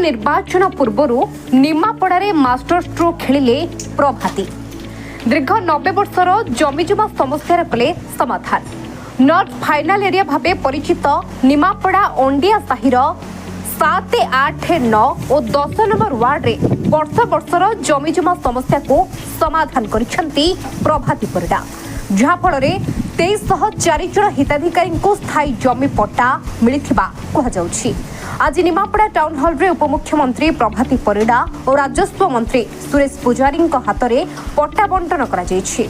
निर्वाचन पूर्व निमापड़ारे master stroke खेलिले प्रभाती। दीर्घ 90 वर्षर जमीजमा समस्या कले समाधान। नॉर्थ फाइनाल एरिया भावे परिचित निमापड़ा अंडिया साहिर 7, 8, 9 और 10 नंबर वार्ड रे वर्षर जमीजमा समस्या को समाधान करिसेंती प्रभाती परिडा, जहा फल 2304 जन हिताधिकारी को स्थायी जमी पट्टा मिलिथिबा कहा जाउछि। आज निमापड़ा टाउन हॉल रे उपमुख्यमंत्री प्रभाती परिडा और राजस्व मंत्री सुरेश पुजारी हाथ में पट्टा बंटन करा जायछि।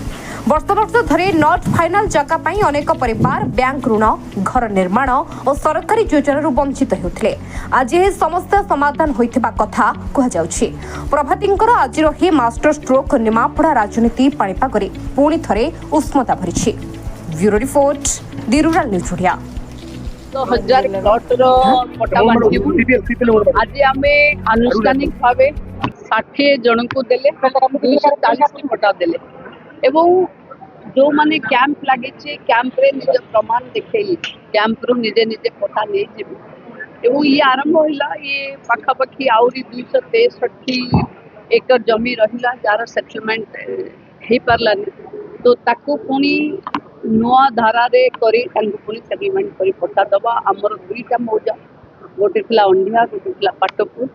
वर्ष धरे नॉर्थ फाइनाल जगह पाई अनेक परिवार बैंक ऋण, घर निर्माण और सरकारी योजना वंचित होते। आज यह समस्या समाधान होइथिबा कथा कहा जाउछि। प्रभातींकर आज ही मास्टर स्ट्रोक निमापड़ा राजनीति पाणीपाग पुणी थरे उष्मता भरी। ब्यूरो रिपोर्ट, दी रूरल न्यूज ओडिया। 1000 प्लॉटर पट्टा बांटिबु। आज आमे आनुष्ठानिक भावे 60 जन को देले 240 की पट्टा देले एवं जो माने कैंप लगे कैंप रे निज प्रमाण देखैली कैंप रु निजे निजे पट्टा नहीं जीव एवं ये आरंभ होला। ये पाखापाखि आउरी 263 एकड़ जमी रहिला जार सेटलमेंट हे पारलानी, तो ताकू पुणी नुआ धारा रे करी तांको पुणी सेटलमेंट करी पट्टा दबा। हमर दुईटा मौजा, गोटे थिला अंडिया, गोटे थिला पाटपुर।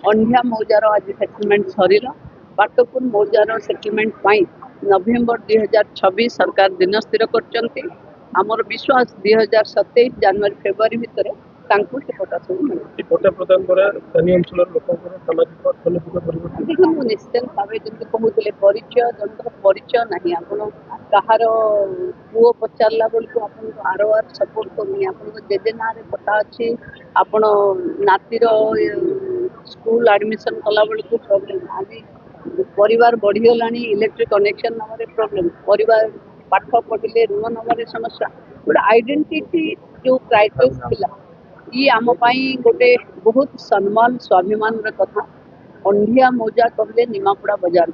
अंडिया मौजार आज सेटलमेंट सरीला। पाटपुर मौजार सेटलमेंट पाई नवेम्बर 2026 सरकार दिन स्थिर करचंती। हमर विश्वास 2027 जनवरी फेब्रुआरी भितर तांको से पट्टा सब मिले। पट्टा प्रदान करा स्थानीय अंचल लोकंकर सामाजिक अर्थनैतिक परिवर्तन देखो मु निश्चित भावे जंतु कहूले परिचय जनकर परिचय नहीं। आपण कहार पुओ पचारला बेलू आपन आर सपोर्ट करूनी। आपन जेजे ना रे पट्टा अछि, आपण नातीर स्कूल एडमिशन कला बेलू प्रॉब्लम। आज परिवार बढ़ीगलानी, इलेक्ट्रिक कनेक्शन नंबर प्रॉब्लम, परिवार पाठ पढ़िले ऋण नंबर समस्या, गोटे आइडेंटिटी जो क्राइसिस थिला ये आम गोटे बहुत सम्मान स्वाभिमान कथा। अंडिया मौजा कहले निमापड़ा बाजार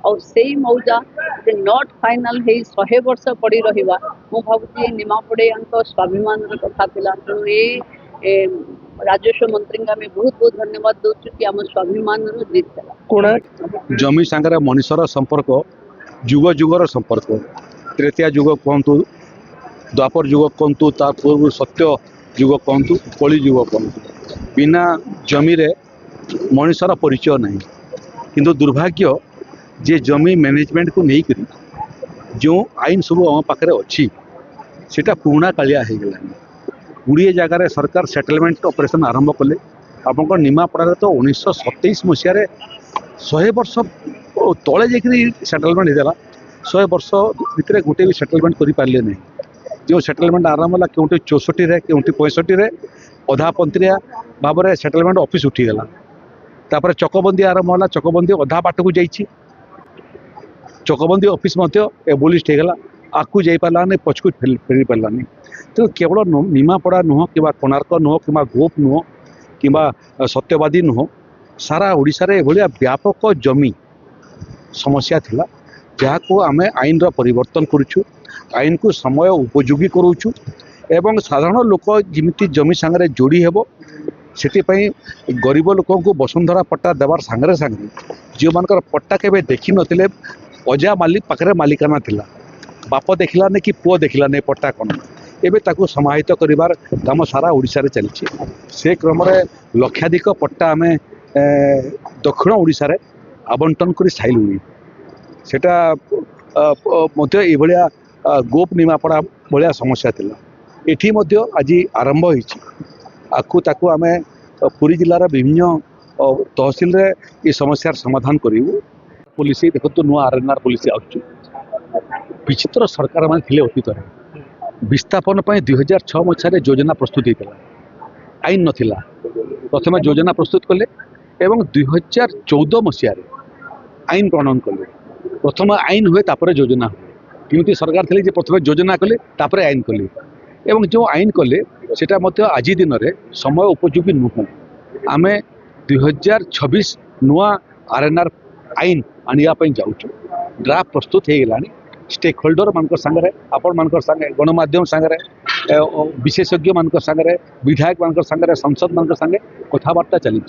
और से मौजा नॉट फाइनाल है 100 वर्ष पड़ी रहा। मु भावुची निमापड़े स्वाभिमान कथा थिला। तेणु ये राजस्व मंत्री का बहुत बहुत धन्यवाद दूसरी कि आम स्वाभिमान जीत कोणा जमी सांगरे मनुष्यर संपर्क जुग जुगर संपर्क। त्रेतिया जुग कहतु, द्वापर जुग कहतु, तार पूर्व सत्य जुग कहतु, कली जुग कहतु, बिना जमी रे मनुष्यर परिचय नहीं। किंतु दुर्भाग्य जे जमी मैनेजमेंट को नहीं करी जो आईन सब आम पाखे अच्छी सेटा पुराणा कालिया हो गलानी। 20 जगार सरकार सेटलमेंट ऑपरेशन आरंभ कले। आप निमापड़ा तो 1927 मसीह 100 वर्ष तले जाकि सेटलमेंट होता। 100 वर्ष भितर गोटे भी सेटलमेंट कर पारे नहीं। जो सेटलमेंट आरंभ है क्योंकि 64 क्योंकि 65 अधा पंत्रिया भाव में सेटलमेंट ऑफिस उठीगला। तापर चकबंदी आरंभ है, चकबंदी अधा बाट को जाइए, चकबंदी ऑफिस एबोलिश होगला। आकू जा पारानी, पछकू फेरी पारानी। तो केवल निमापड़ा नुह कि कोणार्क नुह कि गोप नुह कि सत्यवादी नुह, सारा ओडिशा रे एभलिया व्यापक जमी समस्या थिला जहाँ को आम आईन परिवर्तन करुचु, आईन को समय उपयोगी करुचु एवं साधारण लोक जमी जमी सांगरे जोड़ी हेबो सेतिपई गरीब लोक को वसुंधरा पट्टा देवार सांगरे सांगरे जो मानकर पट्टा केबे देखि नथिले अजा मालिक पाखरे मालिकाना थिला, बाप देखला ने कि पुओ देखला ने पट्टा कौन एबे ताकू समाहित करिवार काम सारा ओडिशा रे चलछि। से क्रम रे लक्षाधिक पट्टा आमे दक्षिण ओडिशा रे आवंटन करी साइलुनी। सेटा मध्य एभलिया गोप निमापड़ा भलिया समस्या थिला। एठी मध्य आज आरंभ होइछि। आकू ताकू आमे पुरी जिल्लार विभिन्न तहसील रे ये समस्यार समाधान करिवु। पुलिस देखो नुआ आरएनआर पुलिस आउछु। विचित्र सरकार मान थिले अतीत रे विस्थापन 2006 मसीह योजना प्रस्तुत होता। आईन नथिला, प्रथम योजना प्रस्तुत कले एवं 2014 मसीह आईन प्रणयन कले। प्रथम आईन हुए तापर योजना हुए। किमती सरकार थे जे प्रथम योजना कले तापर आईन कले एवं जो आईन कले सेटा मध्य आज दिन में समय उपयोगी नुह। आमे 2026 नुआ आरएनआर आईन आनिया जाऊँ। ड्राफ्ट प्रस्तुत हो गलानी। स्टेक होल्डर मान सांगे आपण मान सांगे गणमाध्यम सांगे विशेषज्ञ मान सांगे विधायक मान सांगे संसद मान सांगे कथबार्ता चली।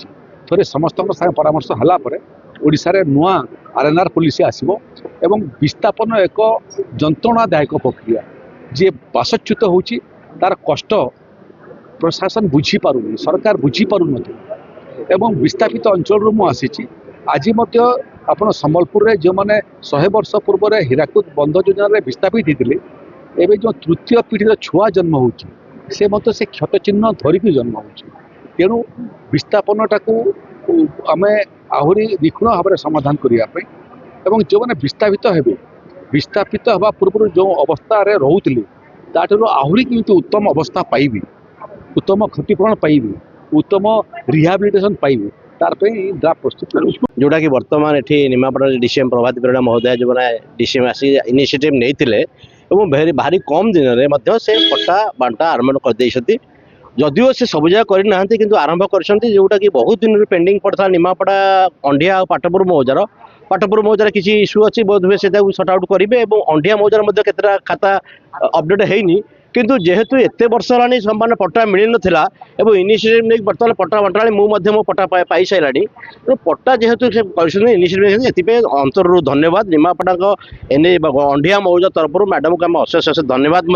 थोड़े समस्त साथ परामर्श होला परे ओडिशा रे नुआ आरएनआर पॉलिसी आसीबो एवं विस्थापन एक जंत्रणादायक प्रक्रिया जे बासच्युत होची तार कष्ट प्रशासन बुझी पारुनी सरकार बुझी पारुनथि एवं विस्थापित अंचल मु आसीची आज आपण संबलपुर रे जो माने 100 वर्ष पूर्व रे हीराकुद बंध योजना रे विस्थापित होते एवं जो तृतीय पीढ़ी छुआ जन्म होची से मत से क्षत चिन्ह धरिकी जन्म होची तेणु विस्थापनटा को आम आहरी निखुण भाव में समाधान करने एवं जो मैंने विस्थापित हेबे विस्थापित हवा पूर्व जो अवस्था रोते ताठू आहरी किंतु उत्तम अवस्था पाइबी उत्तम क्षतिपूरण पाइबी उत्तम रिहाबिलिटेशन पाइबी तार ड्राफ्ट प्रस्तुत करूँ जोटा कि वर्तमान ये निमापड़ा डीसीएम प्रभात परिड़ा महोदय जो मैंने डीसीएम आसी इनिशिएटिव नहीं भारी कम दिन में से पट्टा बांटा आरंभ कर जदिओ से सब जगह करना किंतु आरंभ कर जोटा कि बहुत दिन पेंडिंग पड़ता निमापड़ा अंडिया और पाटपुर मौजार किसी इश्यू अच्छी बोध हुए से सर्ट आउट करेंगे अंडिया मौजार केतटा खाता अपडेट होनी किंतु जेहेतु एत वर्ष है समान पट्टा मिल नाला और इनिशिएटिव नहीं बर्तमान पट्टा बंटा मुझे मो पट्टा पाई सारा तो पट्टा जेहेतु इनिशिएटिव अंतरु धन्यवाद निमापड़ा एने अंडिया मौजा तरफ मैडम को आम अशेष धन्यवाद